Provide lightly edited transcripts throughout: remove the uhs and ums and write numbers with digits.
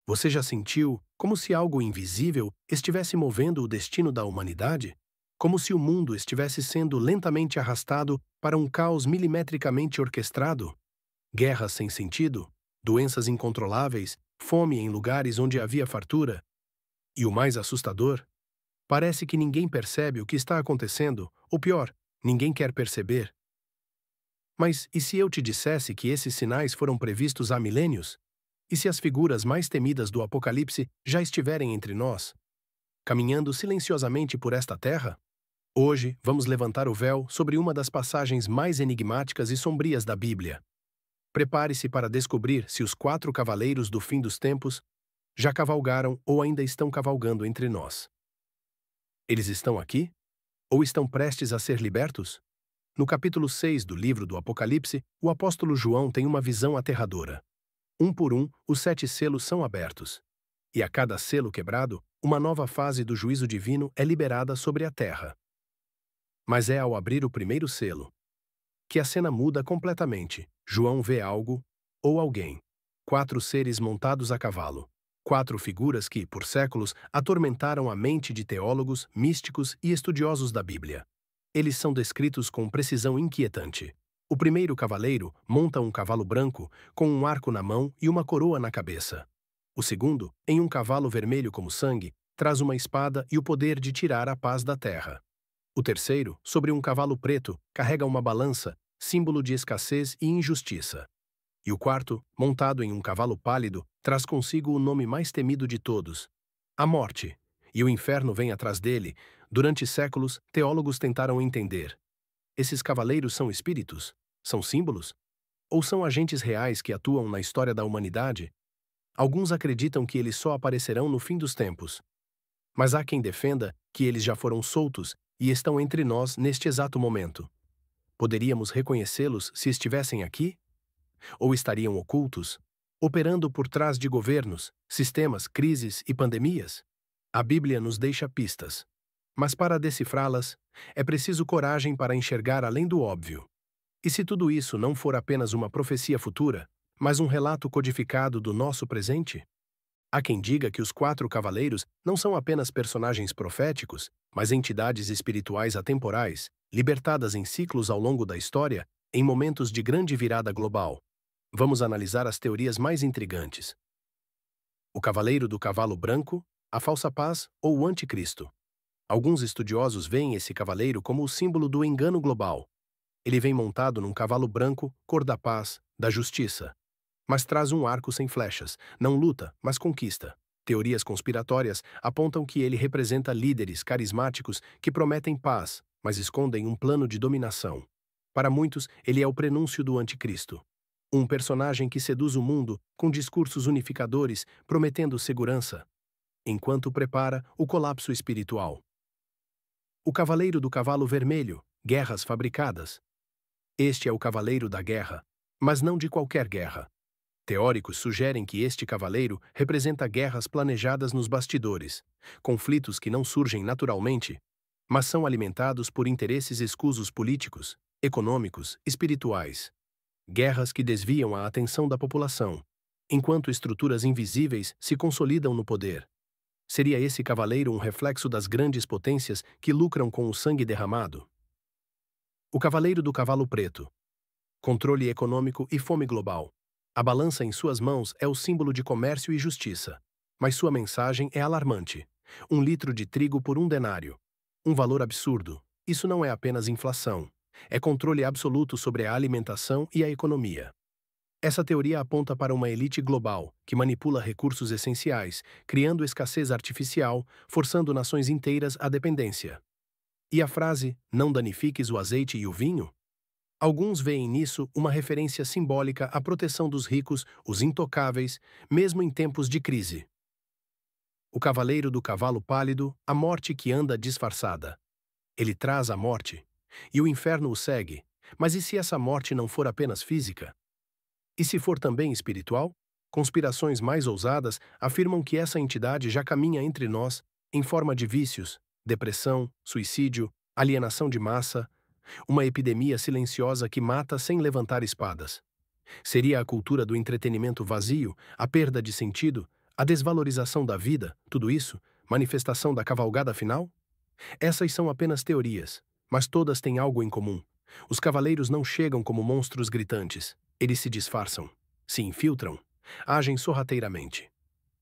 Você já sentiu como se algo invisível estivesse movendo o destino da humanidade? Como se o mundo estivesse sendo lentamente arrastado para um caos milimetricamente orquestrado? Guerras sem sentido, doenças incontroláveis, fome em lugares onde havia fartura. E o mais assustador, parece que ninguém percebe o que está acontecendo, ou pior, ninguém quer perceber. Mas e se eu te dissesse que esses sinais foram previstos há milênios? E se as figuras mais temidas do Apocalipse já estiverem entre nós, caminhando silenciosamente por esta terra? Hoje, vamos levantar o véu sobre uma das passagens mais enigmáticas e sombrias da Bíblia. Prepare-se para descobrir se os 4 cavaleiros do fim dos tempos já cavalgaram ou ainda estão cavalgando entre nós. Eles estão aqui? Ou estão prestes a ser libertos? No capítulo 6 do livro do Apocalipse, o apóstolo João tem uma visão aterradora. Um por um, os 7 selos são abertos. E a cada selo quebrado, uma nova fase do juízo divino é liberada sobre a terra. Mas é ao abrir o primeiro selo que a cena muda completamente. João vê algo, ou alguém. 4 seres montados a cavalo. 4 figuras que, por séculos, atormentaram a mente de teólogos, místicos e estudiosos da Bíblia. Eles são descritos com precisão inquietante. O primeiro cavaleiro monta um cavalo branco, com um arco na mão e uma coroa na cabeça. O segundo, em um cavalo vermelho como sangue, traz uma espada e o poder de tirar a paz da terra. O terceiro, sobre um cavalo preto, carrega uma balança, símbolo de escassez e injustiça. E o quarto, montado em um cavalo pálido, traz consigo o nome mais temido de todos: a morte. E o inferno vem atrás dele. Durante séculos, teólogos tentaram entender. Esses cavaleiros são espíritos? São símbolos? Ou são agentes reais que atuam na história da humanidade? Alguns acreditam que eles só aparecerão no fim dos tempos. Mas há quem defenda que eles já foram soltos e estão entre nós neste exato momento. Poderíamos reconhecê-los se estivessem aqui? Ou estariam ocultos, operando por trás de governos, sistemas, crises e pandemias? A Bíblia nos deixa pistas. Mas para decifrá-las, é preciso coragem para enxergar além do óbvio. E se tudo isso não for apenas uma profecia futura, mas um relato codificado do nosso presente? Há quem diga que os 4 cavaleiros não são apenas personagens proféticos, mas entidades espirituais atemporais, libertadas em ciclos ao longo da história, em momentos de grande virada global. Vamos analisar as teorias mais intrigantes. O cavaleiro do cavalo branco, a falsa paz ou o anticristo. Alguns estudiosos veem esse cavaleiro como o símbolo do engano global. Ele vem montado num cavalo branco, cor da paz, da justiça. Mas traz um arco sem flechas, não luta, mas conquista. Teorias conspiratórias apontam que ele representa líderes carismáticos que prometem paz, mas escondem um plano de dominação. Para muitos, ele é o prenúncio do anticristo. Um personagem que seduz o mundo com discursos unificadores, prometendo segurança, enquanto prepara o colapso espiritual. O cavaleiro do cavalo vermelho, guerras fabricadas. Este é o cavaleiro da guerra, mas não de qualquer guerra. Teóricos sugerem que este cavaleiro representa guerras planejadas nos bastidores, conflitos que não surgem naturalmente, mas são alimentados por interesses escusos políticos, econômicos, espirituais. Guerras que desviam a atenção da população, enquanto estruturas invisíveis se consolidam no poder. Seria esse cavaleiro um reflexo das grandes potências que lucram com o sangue derramado? O cavaleiro do cavalo preto. Controle econômico e fome global. A balança em suas mãos é o símbolo de comércio e justiça. Mas sua mensagem é alarmante. 1 litro de trigo por 1 denário. Um valor absurdo. Isso não é apenas inflação. É controle absoluto sobre a alimentação e a economia. Essa teoria aponta para uma elite global, que manipula recursos essenciais, criando escassez artificial, forçando nações inteiras à dependência. E a frase, não danifiques o azeite e o vinho? Alguns veem nisso uma referência simbólica à proteção dos ricos, os intocáveis, mesmo em tempos de crise. O cavaleiro do cavalo pálido, a morte que anda disfarçada. Ele traz a morte, e o inferno o segue, mas e se essa morte não for apenas física? E se for também espiritual? Conspirações mais ousadas afirmam que essa entidade já caminha entre nós, em forma de vícios, depressão, suicídio, alienação de massa, uma epidemia silenciosa que mata sem levantar espadas. Seria a cultura do entretenimento vazio, a perda de sentido, A desvalorização da vida, tudo isso, manifestação da cavalgada final? Essas são apenas teorias, mas todas têm algo em comum. Os cavaleiros não chegam como monstros gritantes. Eles se disfarçam, se infiltram, agem sorrateiramente.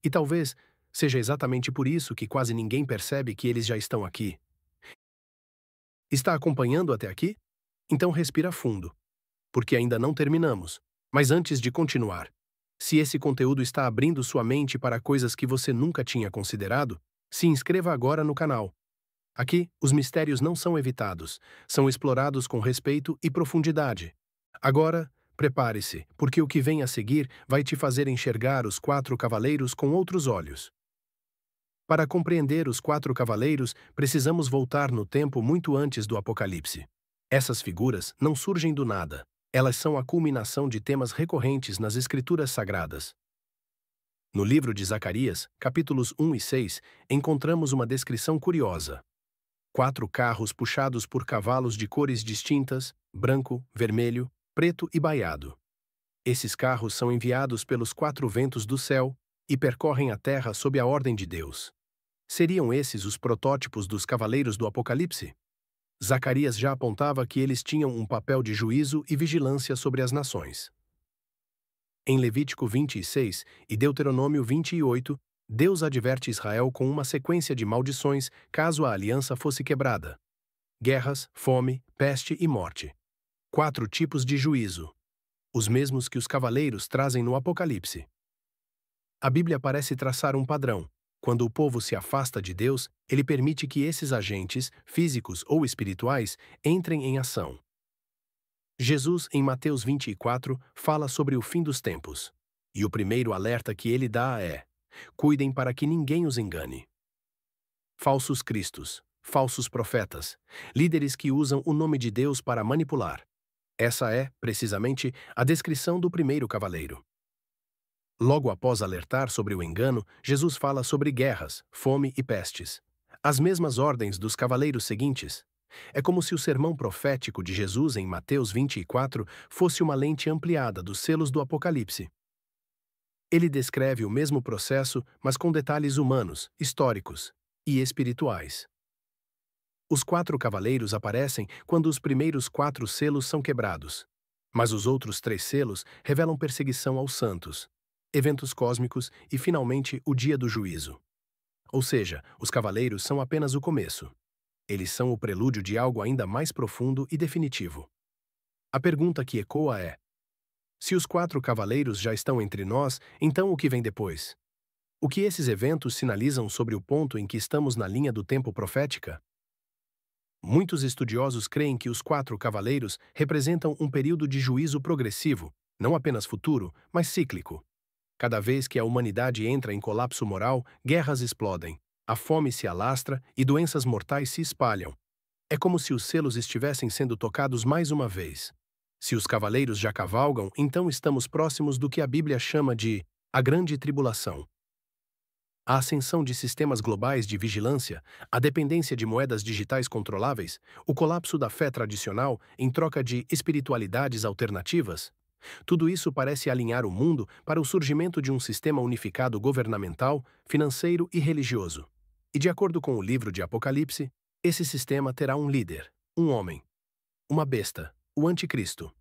E talvez seja exatamente por isso que quase ninguém percebe que eles já estão aqui. Está acompanhando até aqui? Então respira fundo, porque ainda não terminamos. Mas antes de continuar, se esse conteúdo está abrindo sua mente para coisas que você nunca tinha considerado, se inscreva agora no canal. Aqui, os mistérios não são evitados, são explorados com respeito e profundidade. Agora, prepare-se, porque o que vem a seguir vai te fazer enxergar os 4 cavaleiros com outros olhos. Para compreender os 4 cavaleiros, precisamos voltar no tempo muito antes do Apocalipse. Essas figuras não surgem do nada. Elas são a culminação de temas recorrentes nas Escrituras Sagradas. No livro de Zacarias, capítulos 1 e 6, encontramos uma descrição curiosa. 4 carros puxados por cavalos de cores distintas, branco, vermelho, preto e baiado. Esses carros são enviados pelos 4 ventos do céu e percorrem a terra sob a ordem de Deus. Seriam esses os protótipos dos cavaleiros do Apocalipse? Zacarias já apontava que eles tinham um papel de juízo e vigilância sobre as nações. Em Levítico 26 e Deuteronômio 28, Deus adverte Israel com uma sequência de maldições caso a aliança fosse quebrada. Guerras, fome, peste e morte. 4 tipos de juízo. Os mesmos que os cavaleiros trazem no Apocalipse. A Bíblia parece traçar um padrão. Quando o povo se afasta de Deus, ele permite que esses agentes, físicos ou espirituais, entrem em ação. Jesus, em Mateus 24, fala sobre o fim dos tempos. E o primeiro alerta que ele dá é: cuidem para que ninguém os engane. Falsos cristos, falsos profetas, líderes que usam o nome de Deus para manipular. Essa é, precisamente, a descrição do primeiro cavaleiro. Logo após alertar sobre o engano, Jesus fala sobre guerras, fome e pestes. As mesmas ordens dos cavaleiros seguintes. É como se o sermão profético de Jesus em Mateus 24 fosse uma lente ampliada dos selos do Apocalipse. Ele descreve o mesmo processo, mas com detalhes humanos, históricos e espirituais. Os 4 cavaleiros aparecem quando os primeiros 4 selos são quebrados. Mas os outros 3 selos revelam perseguição aos santos, eventos cósmicos e, finalmente, o dia do juízo. Ou seja, os cavaleiros são apenas o começo. Eles são o prelúdio de algo ainda mais profundo e definitivo. A pergunta que ecoa é: se os 4 cavaleiros já estão entre nós, então o que vem depois? O que esses eventos sinalizam sobre o ponto em que estamos na linha do tempo profética? Muitos estudiosos creem que os 4 cavaleiros representam um período de juízo progressivo, não apenas futuro, mas cíclico. Cada vez que a humanidade entra em colapso moral, guerras explodem, a fome se alastra e doenças mortais se espalham. É como se os selos estivessem sendo tocados mais uma vez. Se os cavaleiros já cavalgam, então estamos próximos do que a Bíblia chama de a Grande Tribulação. A ascensão de sistemas globais de vigilância, a dependência de moedas digitais controláveis, o colapso da fé tradicional em troca de espiritualidades alternativas, tudo isso parece alinhar o mundo para o surgimento de um sistema unificado governamental, financeiro e religioso. E de acordo com o livro de Apocalipse, esse sistema terá um líder, um homem, uma besta, o Anticristo.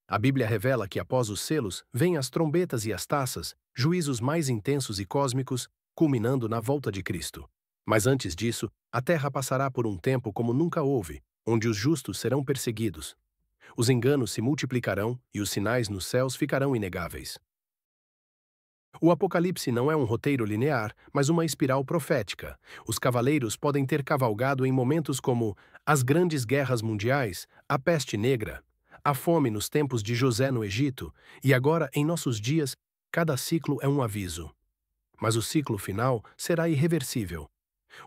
A Bíblia revela que após os selos vêm as trombetas e as taças, juízos mais intensos e cósmicos, culminando na volta de Cristo. Mas antes disso, a Terra passará por um tempo como nunca houve, onde os justos serão perseguidos. Os enganos se multiplicarão e os sinais nos céus ficarão inegáveis. O Apocalipse não é um roteiro linear, mas uma espiral profética. Os cavaleiros podem ter cavalgado em momentos como as grandes guerras mundiais, a peste negra, a fome nos tempos de José no Egito, e agora, em nossos dias, cada ciclo é um aviso. Mas o ciclo final será irreversível.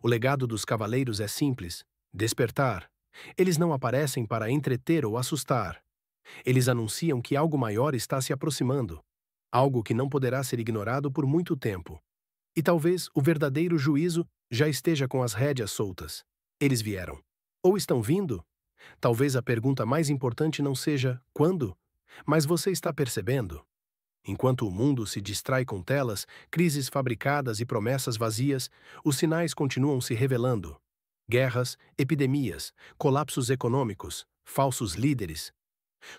O legado dos cavaleiros é simples: despertar. Eles não aparecem para entreter ou assustar. Eles anunciam que algo maior está se aproximando, algo que não poderá ser ignorado por muito tempo. E talvez o verdadeiro juízo já esteja com as rédeas soltas. Eles vieram. Ou estão vindo? Talvez a pergunta mais importante não seja quando, mas você está percebendo? Enquanto o mundo se distrai com telas, crises fabricadas e promessas vazias, os sinais continuam se revelando. Guerras, epidemias, colapsos econômicos, falsos líderes.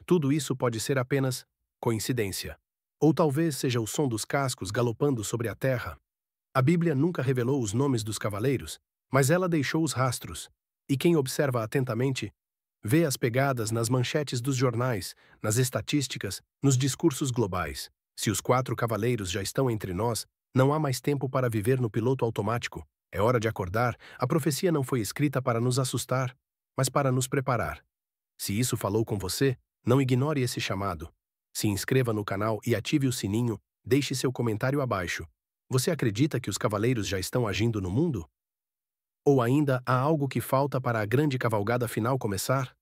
Tudo isso pode ser apenas coincidência. Ou talvez seja o som dos cascos galopando sobre a terra. A Bíblia nunca revelou os nomes dos cavaleiros, mas ela deixou os rastros. E quem observa atentamente, vê as pegadas nas manchetes dos jornais, nas estatísticas, nos discursos globais. Se os 4 cavaleiros já estão entre nós, não há mais tempo para viver no piloto automático. É hora de acordar. A profecia não foi escrita para nos assustar, mas para nos preparar. Se isso falou com você, não ignore esse chamado. Se inscreva no canal e ative o sininho, deixe seu comentário abaixo. Você acredita que os cavaleiros já estão agindo no mundo? Ou ainda há algo que falta para a grande cavalgada final começar?